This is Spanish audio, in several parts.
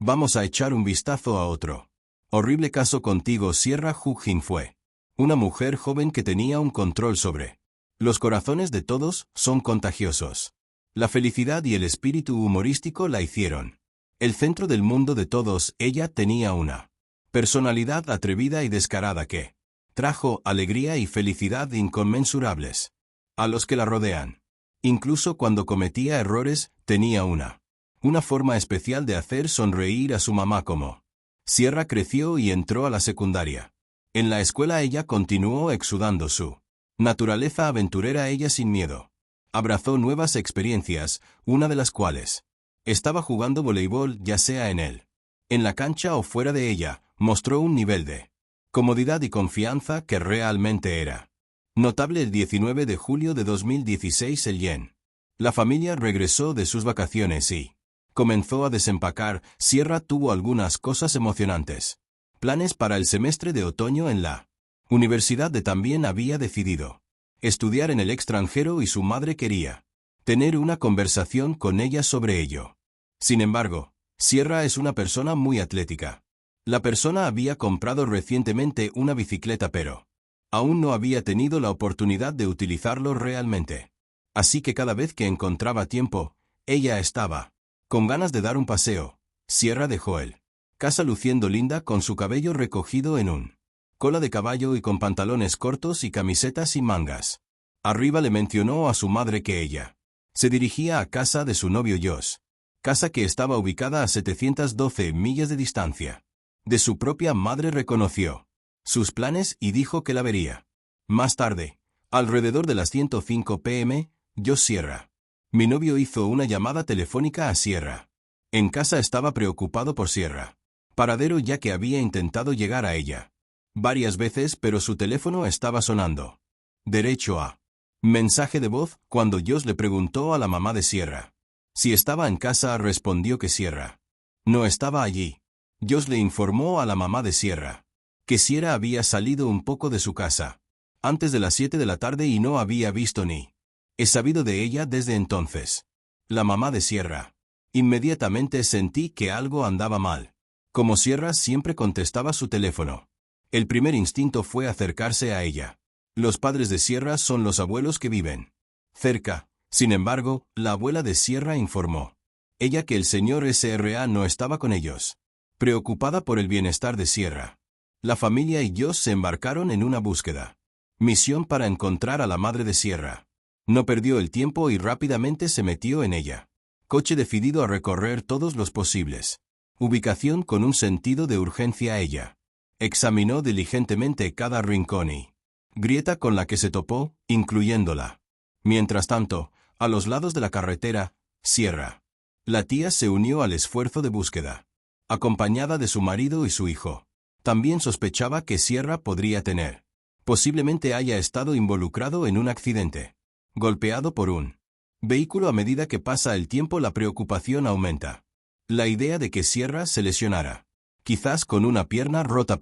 Vamos a echar un vistazo a otro. Horrible caso contigo. Sierra Hu-Jin fue una mujer joven que tenía un control sobre los corazones de todos. Son contagiosos. La felicidad y el espíritu humorístico la hicieron el centro del mundo de todos. Ella tenía una personalidad atrevida y descarada que trajo alegría y felicidad inconmensurables a los que la rodean. Incluso cuando cometía errores, tenía una forma especial de hacer sonreír a su mamá. Como Sierra creció y entró a la secundaria. En la escuela ella continuó exudando su naturaleza aventurera. Ella sin miedo abrazó nuevas experiencias, una de las cuales estaba jugando voleibol, ya sea en la cancha o fuera de ella. Mostró un nivel de comodidad y confianza que realmente era notable. El 19 de julio de 2016 la familia regresó de sus vacaciones y comenzó a desempacar. Sierra tuvo algunas cosas emocionantes. Planes para el semestre de otoño en la universidad de también había decidido estudiar en el extranjero y su madre quería tener una conversación con ella sobre ello. Sin embargo, Sierra es una persona muy atlética. La persona había comprado recientemente una bicicleta pero aún no había tenido la oportunidad de utilizarlo realmente. Así que cada vez que encontraba tiempo, ella estaba con ganas de dar un paseo. Sierra dejó casa luciendo linda con su cabello recogido en un cola de caballo y con pantalones cortos y camisetas sin mangas. Arriba le mencionó a su madre que ella se dirigía a casa de su novio Josh, casa que estaba ubicada a 712 millas de distancia. De su propia madre reconoció sus planes y dijo que la vería más tarde, alrededor de las 105 p.m., Josh. Sierra. Mi novio hizo una llamada telefónica a Sierra. En casa estaba preocupado por Sierra paradero ya que había intentado llegar a ella varias veces pero su teléfono estaba sonando derecho a mensaje de voz. Cuando Josh le preguntó a la mamá de Sierra si estaba en casa, respondió que Sierra no estaba allí. Josh le informó a la mamá de Sierra que Sierra había salido un poco de su casa antes de las 7 de la tarde y no había visto ni he sabido de ella desde entonces. La mamá de Sierra. Inmediatamente sentí que algo andaba mal. Como Sierra siempre contestaba su teléfono, el primer instinto fue acercarse a ella. Los padres de Sierra son los abuelos que viven cerca. Sin embargo, la abuela de Sierra informó ella que el señor Sra no estaba con ellos. Preocupada por el bienestar de Sierra, la familia y yo se embarcaron en una búsqueda. Misión para encontrar a la madre de Sierra. No perdió el tiempo y rápidamente se metió en ella. Coche decidido a recorrer todos los posibles ubicación con un sentido de urgencia. Ella examinó diligentemente cada rincón y grieta con la que se topó, incluyéndola. Mientras tanto, a los lados de la carretera, Sierra, la tía, se unió al esfuerzo de búsqueda, acompañada de su marido y su hijo. También sospechaba que Sierra podría tener, posiblemente haya estado involucrado en un accidente, golpeado por un vehículo. A medida que pasa el tiempo, la preocupación aumenta. La idea de que Sierra se lesionara, quizás con una pierna rota,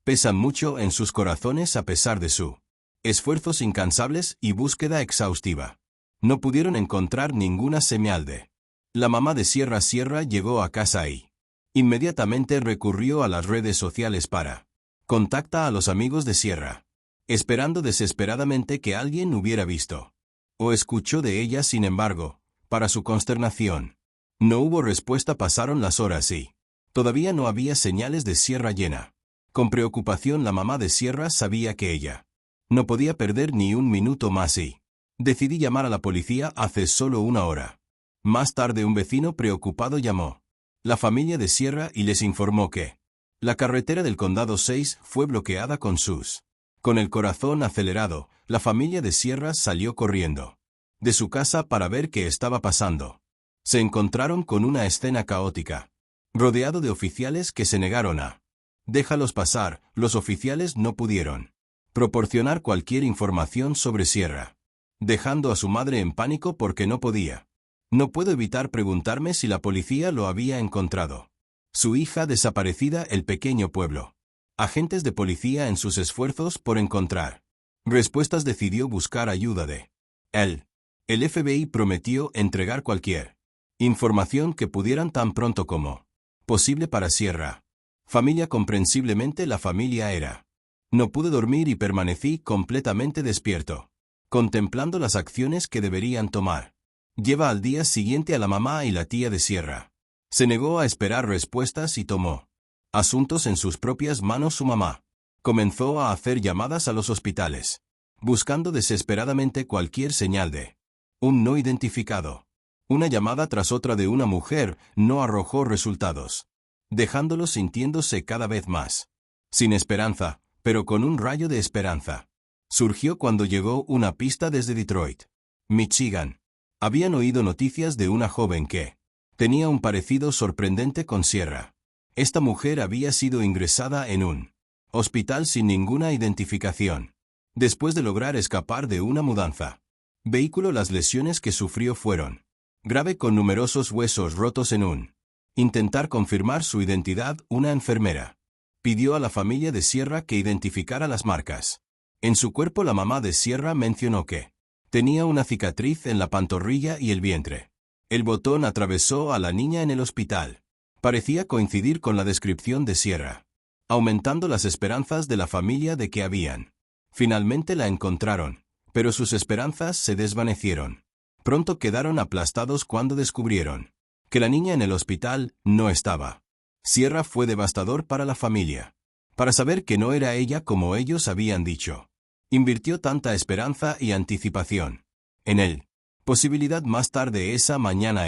pesa mucho en sus corazones a pesar de su esfuerzos incansables y búsqueda exhaustiva. No pudieron encontrar ninguna señal de la mamá de Sierra. Sierra llegó a casa y inmediatamente recurrió a las redes sociales para contactar a los amigos de Sierra, esperando desesperadamente que alguien hubiera visto o escuchó de ella. Sin embargo, para su consternación, no hubo respuesta. Pasaron las horas y todavía no había señales de Sierra llena. Con preocupación, la mamá de Sierra sabía que ella no podía perder ni un minuto más y decidí llamar a la policía. Hace solo una hora más tarde, un vecino preocupado llamó la familia de Sierra y les informó que la carretera del Condado 6 fue bloqueada con el corazón acelerado. La familia de Sierra salió corriendo de su casa para ver qué estaba pasando. Se encontraron con una escena caótica, rodeado de oficiales que se negaron a déjalos pasar. Los oficiales no pudieron proporcionar cualquier información sobre Sierra, dejando a su madre en pánico porque no podía. No puedo evitar preguntarme si la policía lo había encontrado. Su hija desaparecida. El pequeño pueblo. Agentes de policía en sus esfuerzos por encontrar respuestas decidió buscar ayuda de él. El FBI prometió entregar cualquier información que pudieran tan pronto como posible para Sierra. Familia comprensiblemente la familia era. No pude dormir y permanecí completamente despierto, contemplando las acciones que deberían tomar. Lleva al día siguiente a la mamá y la tía de Sierra. Se negó a esperar respuestas y tomó asuntos en sus propias manos su mamá. Comenzó a hacer llamadas a los hospitales, buscando desesperadamente cualquier señal de un no identificado. Una llamada tras otra de una mujer no arrojó resultados, dejándolo sintiéndose cada vez más sin esperanza, pero con un rayo de esperanza. Surgió cuando llegó una pista desde Detroit, Michigan. Habían oído noticias de una joven que tenía un parecido sorprendente con Sierra. Esta mujer había sido ingresada en un hospital sin ninguna identificación, después de lograr escapar de una mudanza. Vehículo. Las lesiones que sufrió fueron grave, con numerosos huesos rotos en un intentar confirmar su identidad. Una enfermera pidió a la familia de Sierra que identificara las marcas en su cuerpo. La mamá de Sierra mencionó que tenía una cicatriz en la pantorrilla y el vientre. El botón atravesó a la niña en el hospital. Parecía coincidir con la descripción de Sierra, aumentando las esperanzas de la familia de que habían finalmente la encontraron, pero sus esperanzas se desvanecieron. Pronto quedaron aplastados cuando descubrieron que la niña en el hospital no estaba. Sierra fue devastador para la familia. Para saber que no era ella como ellos habían dicho, invirtió tanta esperanza y anticipación en él. Posibilidad. Más tarde esa mañana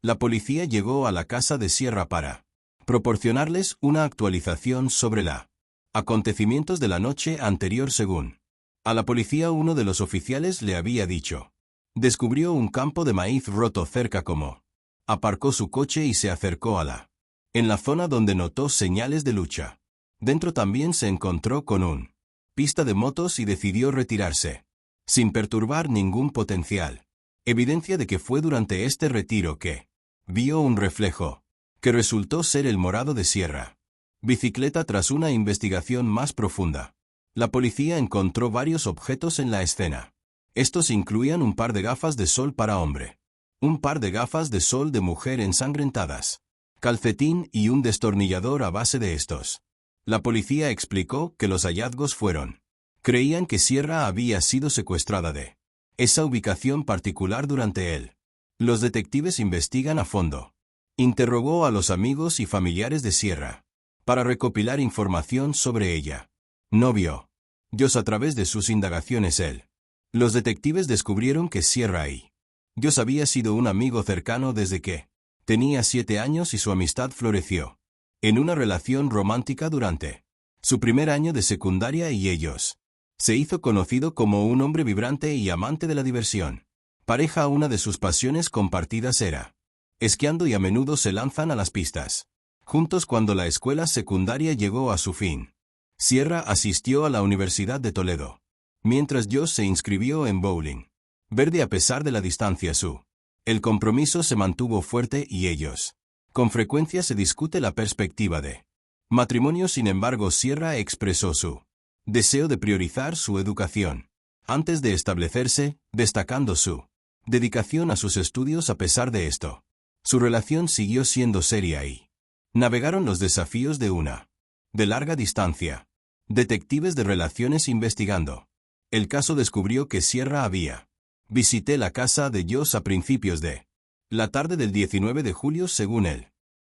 la policía llegó a la casa de Sierra para proporcionarles una actualización sobre los acontecimientos de la noche anterior. Según a la policía, uno de los oficiales le había dicho, descubrió un campo de maíz roto cerca. Como aparcó su coche y se acercó a en la zona donde notó señales de lucha. Dentro también se encontró con un pista de motos y decidió retirarse, sin perturbar ningún potencial evidencia de que fue durante este retiro que vio un reflejo, que resultó ser el morado de Sierra. Bicicleta. Tras una investigación más profunda, la policía encontró varios objetos en la escena. Estos incluían un par de gafas de sol para hombre, un par de gafas de sol de mujer ensangrentadas, calcetín y un destornillador a base de estos. La policía explicó que los hallazgos fueron. Creían que Sierra había sido secuestrada de esa ubicación particular durante él. Los detectives investigan a fondo. Interrogó a los amigos y familiares de Sierra para recopilar información sobre ella. No vio Dios a través de sus indagaciones. Los detectives descubrieron que Sierra y Dios había sido un amigo cercano desde que tenía 7 años y su amistad floreció en una relación romántica durante su primer año de secundaria y ellos se hizo conocido como un hombre vibrante y amante de la diversión. Pareja. Una de sus pasiones compartidas era esquiando y a menudo se lanzan a las pistas juntos. Cuando la escuela secundaria llegó a su fin, Sierra asistió a la Universidad de Toledo, mientras Josh se inscribió en bowling verde. A pesar de la distancia, el compromiso se mantuvo fuerte y ellos con frecuencia se discute la perspectiva de matrimonio. Sin embargo, Sierra expresó su deseo de priorizar su educación antes de establecerse, destacando su dedicación a sus estudios. A pesar de esto, su relación siguió siendo seria y navegaron los desafíos de una de larga distancia. Detectives de relaciones investigando el caso descubrió que Sierra había visité la casa de Josh a principios de la tarde del 19 de julio. Según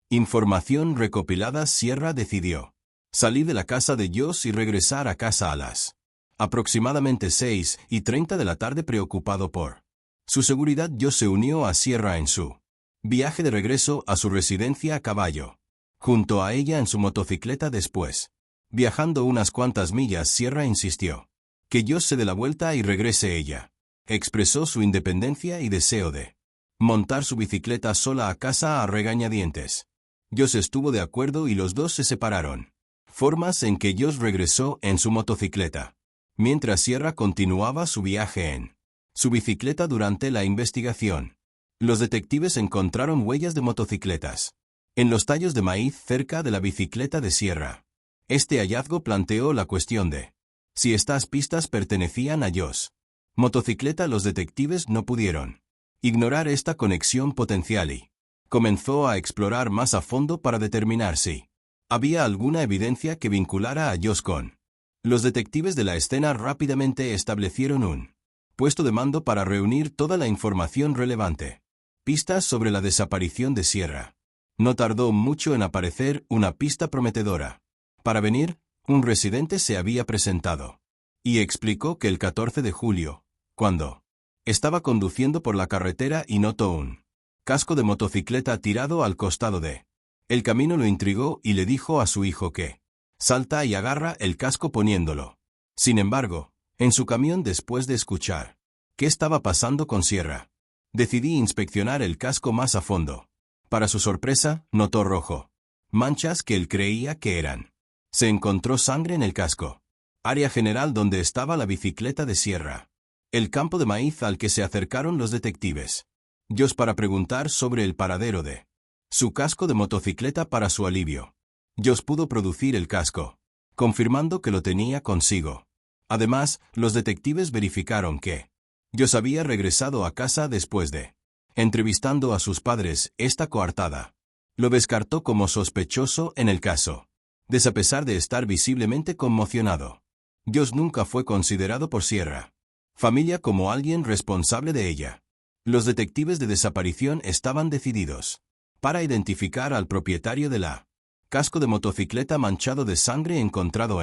información recopilada, Sierra decidió salir de la casa de Josh y regresar a casa a las aproximadamente 6:30 de la tarde. Preocupado por su seguridad, Josh se unió a Sierra en su viaje de regreso a su residencia a caballo, junto a ella en su motocicleta. Después, viajando unas cuantas millas, Sierra insistió que Josh se dé la vuelta y regrese. Ella expresó su independencia y deseo de montar su bicicleta sola a casa a regañadientes. Josh estuvo de acuerdo y los dos se separaron. Formas en que Josh regresó en su motocicleta, mientras Sierra continuaba su viaje en su bicicleta. Durante la investigación, los detectives encontraron huellas de motocicletas en los tallos de maíz cerca de la bicicleta de Sierra. Este hallazgo planteó la cuestión de si estas pistas pertenecían a Josh motocicleta. Los detectives no pudieron ignorar esta conexión potencial y Comenzó a explorar más a fondo para determinar si había alguna evidencia que vinculara a Josh con. Los detectives de la escena rápidamente establecieron un puesto de mando para reunir toda la información relevante. Pistas sobre la desaparición de Sierra. No tardó mucho en aparecer una pista prometedora. Para venir, un residente se había presentado y explicó que el 14 de julio, cuando estaba conduciendo por la carretera y notó un casco de motocicleta tirado al costado de el camino, lo intrigó y le dijo a su hijo que salta y agarra el casco poniéndolo. Sin embargo, en su camión, después de escuchar qué estaba pasando con Sierra, decidí inspeccionar el casco más a fondo. Para su sorpresa, notó rojo manchas que él creía que eran. Se encontró sangre en el casco. Área general donde estaba la bicicleta de Sierra. El campo de maíz al que se acercaron los detectives Josh para preguntar sobre el paradero de su casco de motocicleta. Para su alivio, Josh pudo producir el casco, confirmando que lo tenía consigo. Además, los detectives verificaron que Josh había regresado a casa después de entrevistando a sus padres. Esta coartada lo descartó como sospechoso en el caso. A pesar de estar visiblemente conmocionado, Josh nunca fue considerado por Sierra familia como alguien responsable de ella. Los detectives de desaparición estaban decididos para identificar al propietario de la casco de motocicleta manchado de sangre encontrado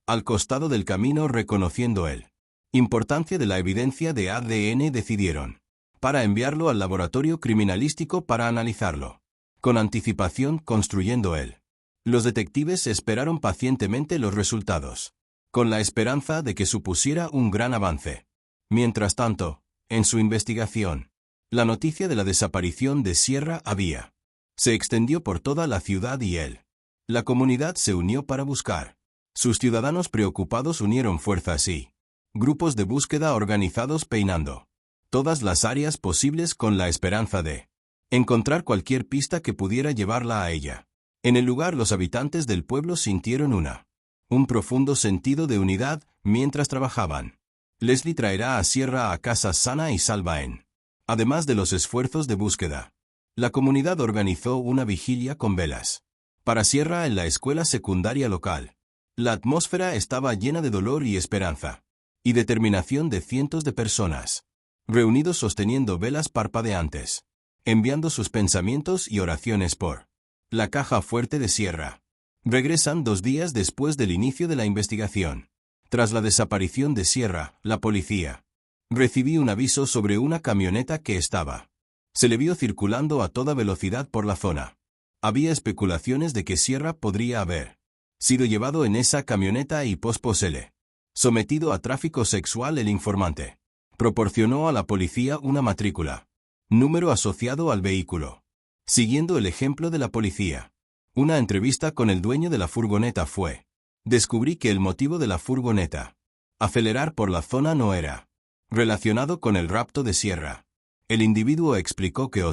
al costado del camino. Reconociendo el importancia de la evidencia de ADN, decidieron para enviarlo al laboratorio criminalístico para analizarlo con anticipación. Construyendo los detectives esperaron pacientemente los resultados, con la esperanza de que supusiera un gran avance. Mientras tanto, en su investigación, la noticia de la desaparición de Sierra se extendió por toda la ciudad y la comunidad se unió para buscar. Sus ciudadanos preocupados unieron fuerzas y grupos de búsqueda organizados peinando todas las áreas posibles con la esperanza de encontrar cualquier pista que pudiera llevarla a ella. En el lugar, los habitantes del pueblo sintieron un profundo sentido de unidad mientras trabajaban. Leslie traerá a Sierra a casa sana y salva además de los esfuerzos de búsqueda. La comunidad organizó una vigilia con velas para Sierra en la escuela secundaria local. La atmósfera estaba llena de dolor y esperanza y determinación de cientos de personas reunidos sosteniendo velas parpadeantes, enviando sus pensamientos y oraciones por la caja fuerte de Sierra. Regresan 2 días después del inicio de la investigación. Tras la desaparición de Sierra, la policía recibió un aviso sobre una camioneta que se le vio circulando a toda velocidad por la zona. Había especulaciones de que Sierra podría haber sido llevado en esa camioneta y posposele sometido a tráfico sexual. El informante proporcionó a la policía una matrícula, número asociado al vehículo. Siguiendo el ejemplo de la policía, una entrevista con el dueño de la furgoneta fue: descubrí que el motivo de la furgoneta acelerar por la zona no era relacionado con el rapto de Sierra. El individuo explicó que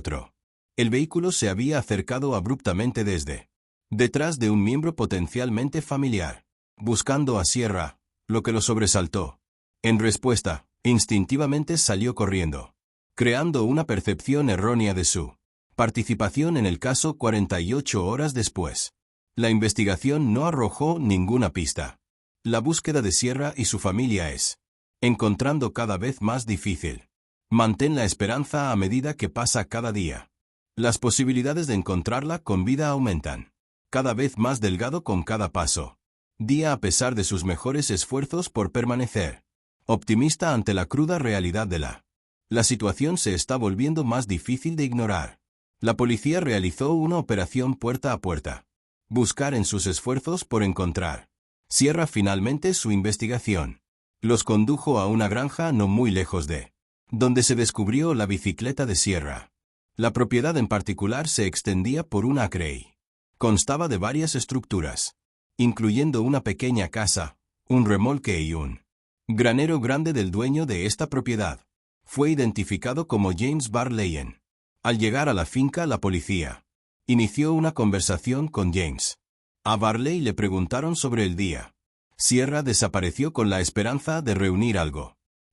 el vehículo se había acercado abruptamente desde detrás de un miembro potencialmente familiar, buscando a Sierra, lo que lo sobresaltó. En respuesta, instintivamente salió corriendo, creando una percepción errónea de su participación en el caso. 48 horas después, la investigación no arrojó ninguna pista. La búsqueda de Sierra y su familia es encontrando cada vez más difícil. Mantén la esperanza a medida que pasa cada día. Las posibilidades de encontrarla con vida aumentan, cada vez más delgado con cada paso. Día a pesar de sus mejores esfuerzos por permanecer optimista ante la cruda realidad de la situación, se está volviendo más difícil de ignorar. La policía realizó una operación puerta a puerta. Buscar en sus esfuerzos por encontrar Sierra. Finalmente su investigación los condujo a una granja no muy lejos de donde se descubrió la bicicleta de Sierra. La propiedad en particular se extendía por un acre y constaba de varias estructuras, incluyendo una pequeña casa, un remolque y un granero grande. Del dueño de esta propiedad fue identificado como James Barleyen. Al llegar a la finca, la policía inició una conversación con James. A Barley le preguntaron sobre el día. Sierra desapareció con la esperanza de reunir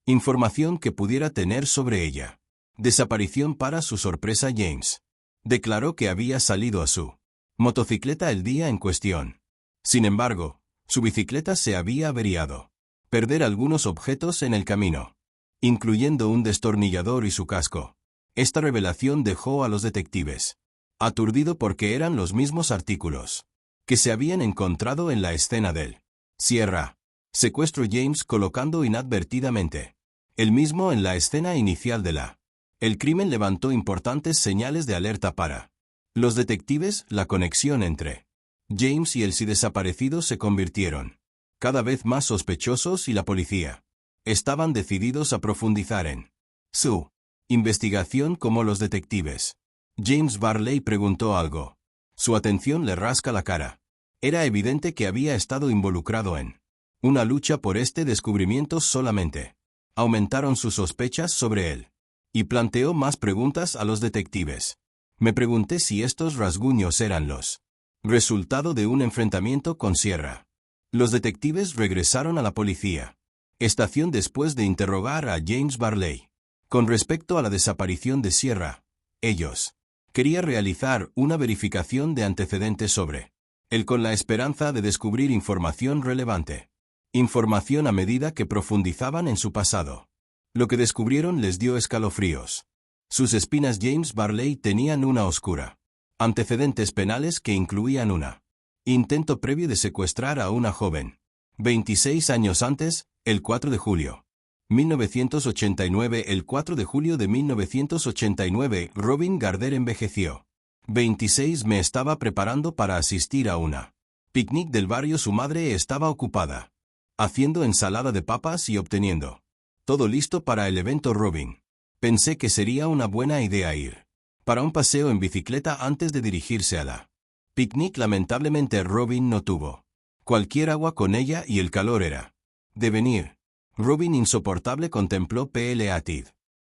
información que pudiera tener sobre ella. Desaparición. Para su sorpresa, James Declaró que había salido a su motocicleta el día en cuestión. Sin embargo, su bicicleta se había averiado. Perder algunos objetos en el camino, incluyendo un destornillador y su casco. Esta revelación dejó a los detectives aturdido porque eran los mismos artículos que se habían encontrado en la escena del Sierra secuestro James colocando inadvertidamente el mismo en la escena inicial de la. El crimen levantó importantes señales de alerta para los detectives. La conexión entre James y el desaparecido se convirtieron cada vez más sospechosos y la policía estaban decididos a profundizar en su investigación como los detectives. James Barley preguntó algo. Su atención le rasca la cara. Era evidente que había estado involucrado en una lucha por este descubrimiento solamente. Aumentaron sus sospechas sobre él. Y planteó más preguntas a los detectives. Me pregunté si estos rasguños eran los resultado de un enfrentamiento con Sierra. Los detectives regresaron a la policía estación después de interrogar a James Barley. Con respecto a la desaparición de Sierra, ellos querían realizar una verificación de antecedentes sobre él con la esperanza de descubrir información relevante. Información a medida que profundizaban en su pasado. Lo que descubrieron les dio escalofríos. Sus espinas. James Barley tenían una oscura antecedentes penales que incluían una intento previo de secuestrar a una joven 26 años antes, el 4 de julio 1989. El 4 de julio de 1989, Robin Gardner envejeció 26. Me estaba preparando para asistir a una picnic del barrio. Su madre estaba ocupada haciendo ensalada de papas y obteniendo todo listo para el evento. Robin pensé que sería una buena idea ir para un paseo en bicicleta antes de dirigirse a la picnic. Lamentablemente Robin no tuvo cualquier agua con ella y el calor era de venir. Robin, insoportable, contempló Platid,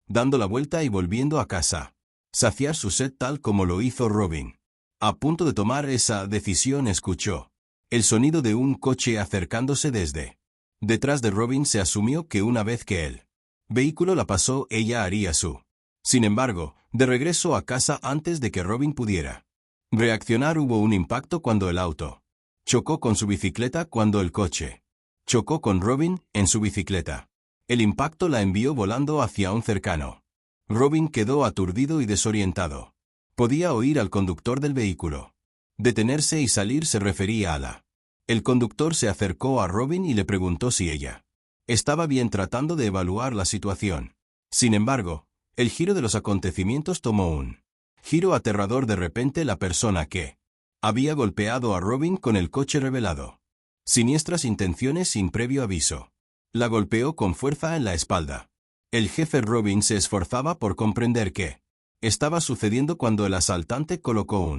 dando la vuelta y volviendo a casa. Saciar su sed tal como lo hizo Robin. A punto de tomar esa decisión escuchó el sonido de un coche acercándose desde detrás de Robin. Se asumió que una vez que el vehículo la pasó, ella haría su. Sin embargo, de regreso a casa antes de que Robin pudiera reaccionar, hubo un impacto cuando el auto chocó con su bicicleta. Cuando el coche chocó con Robin en su bicicleta, el impacto la envió volando hacia un cercano. Robin quedó aturdido y desorientado. Podía oír al conductor del vehículo detenerse y salir. Se refería a la. El conductor se acercó a Robin y le preguntó si ella estaba bien, tratando de evaluar la situación. Sin embargo, el giro de los acontecimientos tomó un giro aterrador. De repente, la persona que había golpeado a Robin con el coche revelado siniestras intenciones sin previo aviso. La golpeó con fuerza en la espalda. El jefe Robin se esforzaba por comprender qué estaba sucediendo cuando el asaltante colocó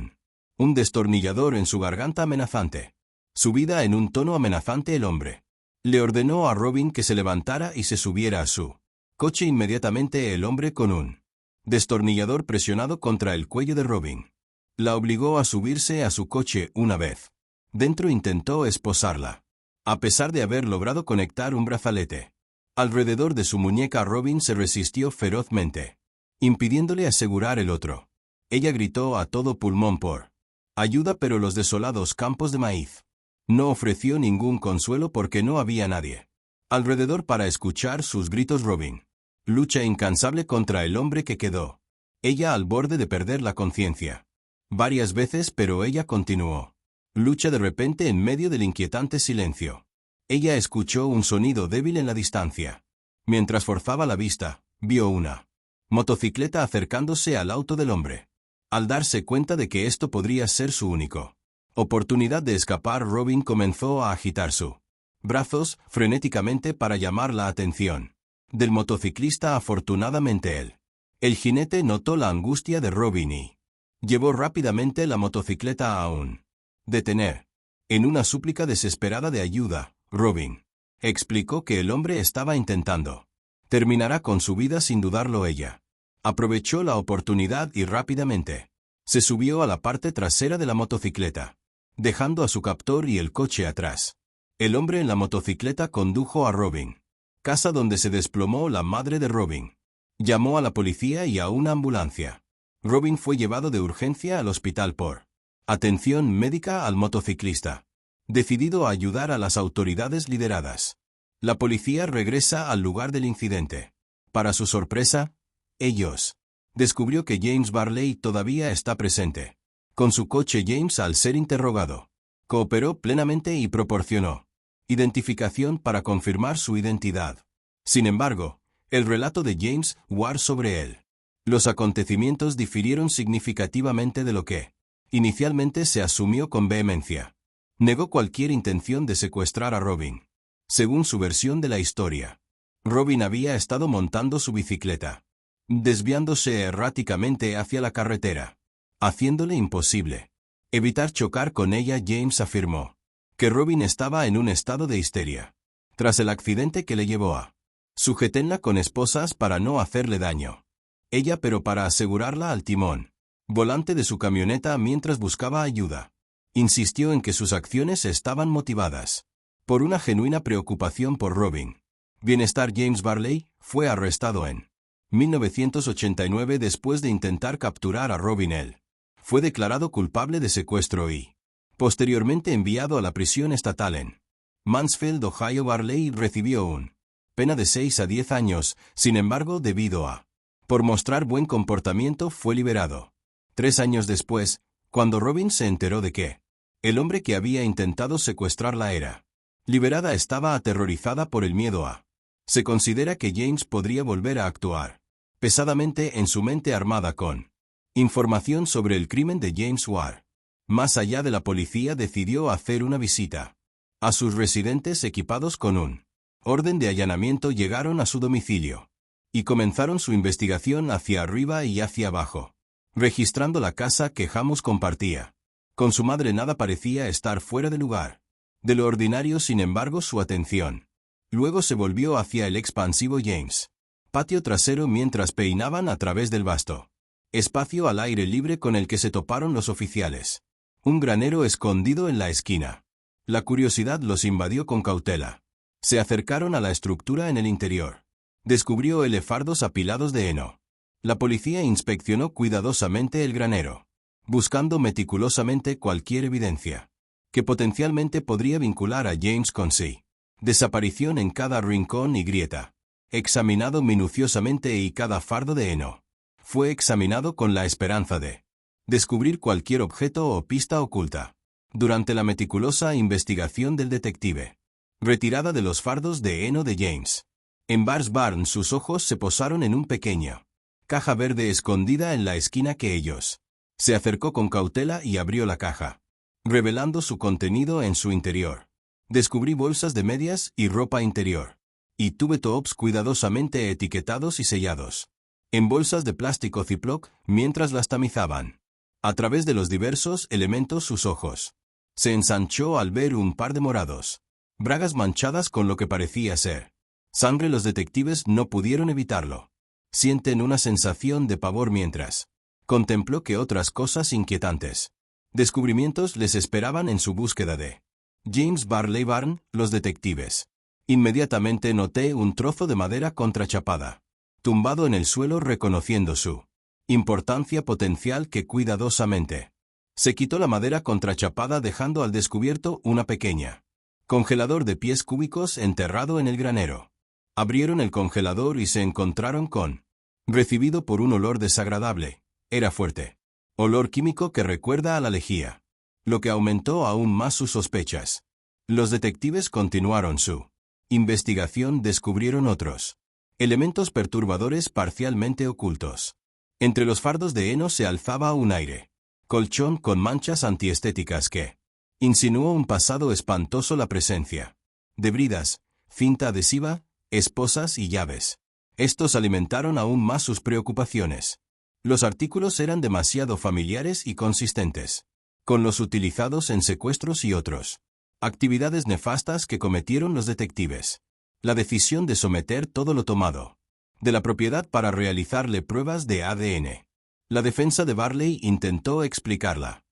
un destornillador en su garganta amenazante. Subida en un tono amenazante, el hombre le ordenó a Robin que se levantara y se subiera a su coche. Inmediatamente el hombre, con un destornillador presionado contra el cuello de Robin, la obligó a subirse a su coche. Una vez dentro, intentó esposarla. A pesar de haber logrado conectar un brazalete alrededor de su muñeca, Robin se resistió ferozmente, impidiéndole asegurar el otro. Ella gritó a todo pulmón por ayuda, pero los desolados campos de maíz no ofreció ningún consuelo porque no había nadie alrededor para escuchar sus gritos. Robin lucha incansable contra el hombre que quedó ella al borde de perder la conciencia varias veces, pero ella continuó. Lucha. De repente, en medio del inquietante silencio, ella escuchó un sonido débil en la distancia. Mientras forzaba la vista, vio una motocicleta acercándose al auto del hombre. Al darse cuenta de que esto podría ser su único oportunidad de escapar, Robin comenzó a agitar sus brazos frenéticamente para llamar la atención del motociclista. Afortunadamente el jinete notó la angustia de Robin y llevó rápidamente la motocicleta a un detener. En una súplica desesperada de ayuda, Robin explicó que el hombre estaba intentando terminará con su vida. Sin dudarlo, ella aprovechó la oportunidad y rápidamente se subió a la parte trasera de la motocicleta, dejando a su captor y el coche atrás. El hombre en la motocicleta condujo a Robin casa, donde se desplomó la madre de Robin. Llamó a la policía y a una ambulancia. Robin fue llevado de urgencia al hospital por atención médica al motociclista. Decidido a ayudar a las autoridades lideradas. La policía regresa al lugar del incidente. Para su sorpresa, ellos descubrió que James Barley todavía está presente. Con su coche James, al ser interrogado, cooperó plenamente y proporcionó identificación para confirmar su identidad. Sin embargo, el relato de James Ward sobre él. Los acontecimientos difirieron significativamente de lo que inicialmente se asumió con vehemencia. Negó cualquier intención de secuestrar a Robin. Según su versión de la historia, Robin había estado montando su bicicleta, desviándose erráticamente hacia la carretera, haciéndole imposible evitar chocar con ella. James afirmó que Robin estaba en un estado de histeria tras el accidente que le llevó a sujetarla con esposas para no hacerle daño. Ella, pero para asegurarla al timón volante de su camioneta mientras buscaba ayuda. Insistió en que sus acciones estaban motivadas por una genuina preocupación por Robin. Bienestar. James Barley fue arrestado en 1989 después de intentar capturar a Robin. Él fue declarado culpable de secuestro y posteriormente enviado a la prisión estatal en Mansfield, Ohio. Barley recibió una pena de 6 a 10 años, sin embargo, debido a por mostrar buen comportamiento, fue liberado 3 años después, cuando Robin se enteró de que el hombre que había intentado secuestrarla era liberada. Estaba aterrorizada por el miedo a se considera que James podría volver a actuar pesadamente en su mente, armada con información sobre el crimen de James Ward. Más allá de la policía decidió hacer una visita a sus residentes equipados con un orden de allanamiento. Llegaron a su domicilio y comenzaron su investigación hacia arriba y hacia abajo, registrando la casa que James compartía con su madre. Nada parecía estar fuera de lugar de lo ordinario. Sin embargo, su atención luego se volvió hacia el expansivo James patio trasero mientras peinaban a través del vasto espacio al aire libre con el que se toparon los oficiales. Un granero escondido en la esquina. La curiosidad los invadió con cautela. Se acercaron a la estructura en el interior. Descubrió elefardos apilados de heno. La policía inspeccionó cuidadosamente el granero, buscando meticulosamente cualquier evidencia que potencialmente podría vincular a James con su desaparición. En cada rincón y grieta, examinado minuciosamente, y cada fardo de heno fue examinado con la esperanza de descubrir cualquier objeto o pista oculta. Durante la meticulosa investigación del detective, retirada de los fardos de heno de James en Bars Barn, sus ojos se posaron en un pequeño caja verde escondida en la esquina que ellos se acercó con cautela y abrió la caja, revelando su contenido en su interior. Descubrí bolsas de medias y ropa interior, y tuve tops cuidadosamente etiquetados y sellados en bolsas de plástico Ziploc. Mientras las tamizaban a través de los diversos elementos, sus ojos se ensanchó al ver un par de morados bragas manchadas con lo que parecía ser sangre. Los detectives no pudieron evitarlo. Sienten una sensación de pavor mientras contempló que otras cosas inquietantes descubrimientos les esperaban en su búsqueda de James Barley. Barn. Los detectives inmediatamente noté un trozo de madera contrachapada tumbado en el suelo, reconociendo su importancia potencial, que cuidadosamente se quitó la madera contrachapada, dejando al descubierto una pequeña congelador de pies cúbicos enterrado en el granero. Abrieron el congelador y se encontraron con recibido por un olor desagradable. Era fuerte olor químico que recuerda a la lejía, lo que aumentó aún más sus sospechas. Los detectives continuaron su investigación. Descubrieron otros elementos perturbadores parcialmente ocultos. Entre los fardos de heno se alzaba un aire colchón con manchas antiestéticas que insinuó un pasado espantoso. La presencia de bridas, cinta adhesiva, esposas y llaves. Estos alimentaron aún más sus preocupaciones. Los artículos eran demasiado familiares y consistentes con los utilizados en secuestros y otros actividades nefastas que cometieron los detectives. La decisión de someter todo lo tomado de la propiedad para realizarle pruebas de ADN. La defensa de Barley intentó explicarla.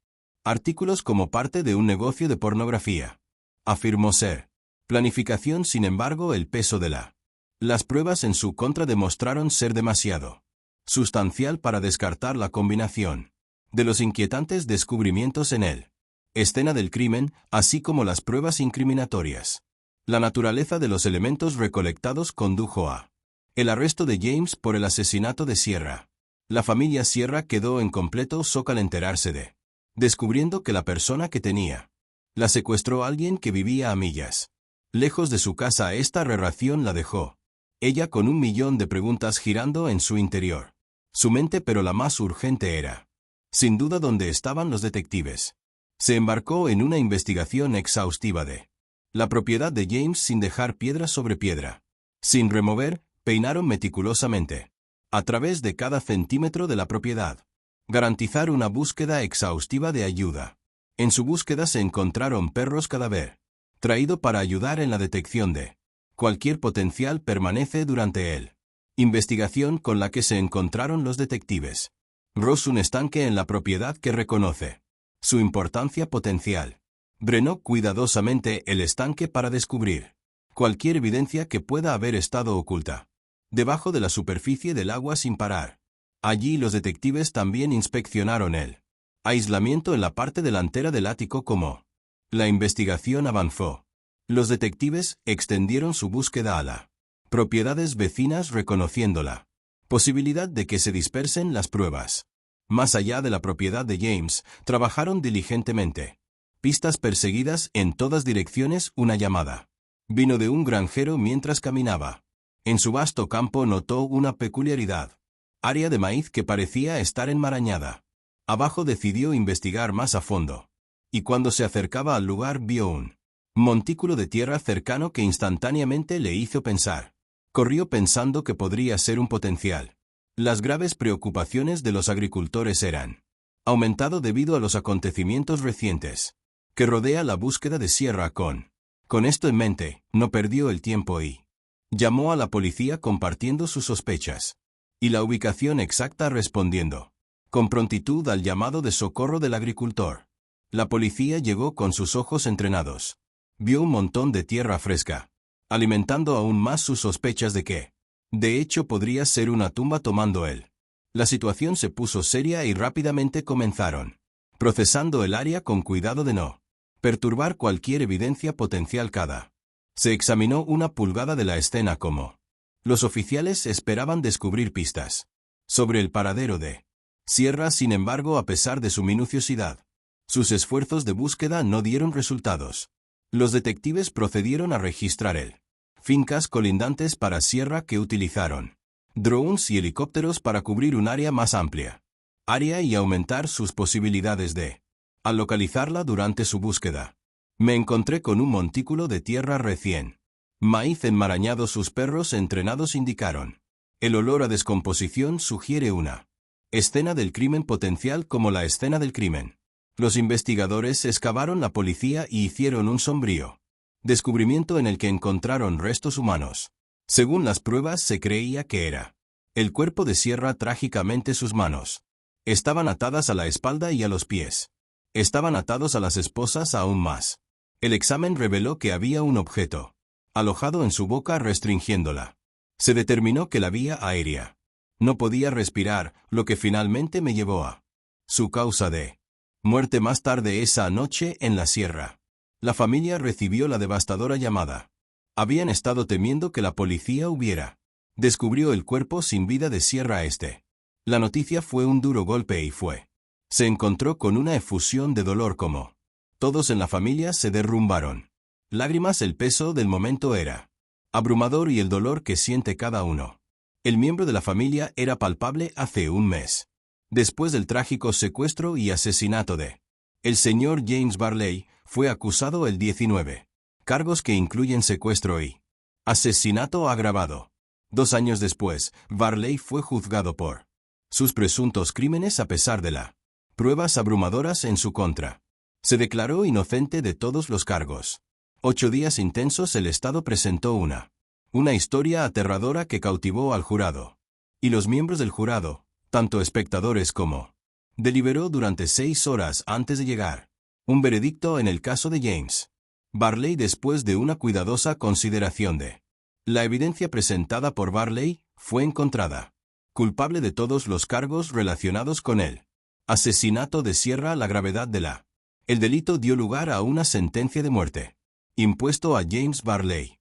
Artículos como parte de un negocio de pornografía. Afirmó ser planificación. Sin embargo, el peso de las pruebas en su contra demostraron ser demasiado sustancial para descartar la combinación de los inquietantes descubrimientos en él. Escena del crimen, así como las pruebas incriminatorias. La naturaleza de los elementos recolectados condujo a el arresto de James por el asesinato de Sierra. La familia Sierra quedó en completo shock al enterarse descubriendo que la persona que tenía la secuestró a alguien que vivía a millas lejos de su casa. Esta relación la dejó ella con 1.000.000 de preguntas girando en su interior. Su mente, pero la más urgente era, sin duda, dónde estaban los detectives. Se embarcó en una investigación exhaustiva de la propiedad de James sin dejar piedra sobre piedra. Sin remover, peinaron meticulosamente a través de cada centímetro de la propiedad. Garantizar una búsqueda exhaustiva de ayuda. En su búsqueda se encontraron perros cadáver, traído para ayudar en la detección de cualquier potencial permanece durante él. Investigación con la que se encontraron los detectives. Ross un estanque en la propiedad que reconoce su importancia potencial. Drenó cuidadosamente el estanque para descubrir cualquier evidencia que pueda haber estado oculta debajo de la superficie del agua sin parar. Allí los detectives también inspeccionaron el aislamiento en la parte delantera del ático. Como la investigación avanzó, los detectives extendieron su búsqueda a las propiedades vecinas, reconociendo la posibilidad de que se dispersen las pruebas. Más allá de la propiedad de James, trabajaron diligentemente. Pistas perseguidas en todas direcciones. Una llamada vino de un granjero mientras caminaba. En su vasto campo notó una peculiaridad. Área de maíz que parecía estar enmarañada. Abajo decidió investigar más a fondo. Y cuando se acercaba al lugar vio un montículo de tierra cercano que instantáneamente le hizo pensar. Corrió pensando que podría ser un potencial. Las graves preocupaciones de los agricultores eran aumentado debido a los acontecimientos recientes que rodea la búsqueda de Sierra. Con esto en mente, no perdió el tiempo y llamó a la policía compartiendo sus sospechas y la ubicación exacta, respondiendo con prontitud al llamado de socorro del agricultor. La policía llegó con sus ojos entrenados. Vio un montón de tierra fresca, alimentando aún más sus sospechas de que, de hecho, podría ser una tumba. Tomando él la situación se puso seria y rápidamente comenzaron procesando el área con cuidado de no perturbar cualquier evidencia potencial. Se examinó una pulgada de la escena. Como los oficiales esperaban descubrir pistas sobre el paradero de Sierra. Sin embargo, a pesar de su minuciosidad, sus esfuerzos de búsqueda no dieron resultados. Los detectives procedieron a registrar fincas colindantes para Sierra que utilizaron drones y helicópteros para cubrir un área más amplia y aumentar sus posibilidades al localizarla durante su búsqueda. Me encontré con un montículo de tierra recién maíz enmarañado. Sus perros entrenados indicaron. El olor a descomposición sugiere una escena del crimen potencial. Como la escena del crimen, los investigadores excavaron la policía y hicieron un sombrío descubrimiento en el que encontraron restos humanos. Según las pruebas, se creía que era el cuerpo de Sierra. Trágicamente, sus manos estaban atadas a la espalda y a los pies. Estaban atados a las esposas aún más. El examen reveló que había un objeto alojado en su boca restringiéndola. Se determinó que la vía aérea no podía respirar, lo que finalmente me llevó a su causa de muerte. Más tarde esa noche, en la sierra, la familia recibió la devastadora llamada. Habían estado temiendo que la policía descubrió el cuerpo sin vida de Sierra. La noticia fue un duro golpe y se encontró con una efusión de dolor. Como todos en la familia se derrumbaron lágrimas. El peso del momento era abrumador y el dolor que siente cada uno. El miembro de la familia era palpable hace un mes, después del trágico secuestro y asesinato de el señor James Barley. Fue acusado el 19 cargos que incluyen secuestro y asesinato agravado. 2 años después, Barley fue juzgado por sus presuntos crímenes. A pesar de las pruebas abrumadoras en su contra, se declaró inocente de todos los cargos. 8 días intensos. El Estado presentó una historia aterradora que cautivó al jurado y los miembros del jurado, tanto espectadores como deliberó durante 6 horas antes de llegar un veredicto en el caso de James Barley. Después de una cuidadosa consideración de la evidencia presentada por Barley, fue encontrada culpable de todos los cargos relacionados con él. Asesinato de Sierra. La gravedad de el delito dio lugar a una sentencia de muerte, impuesto a James Barley.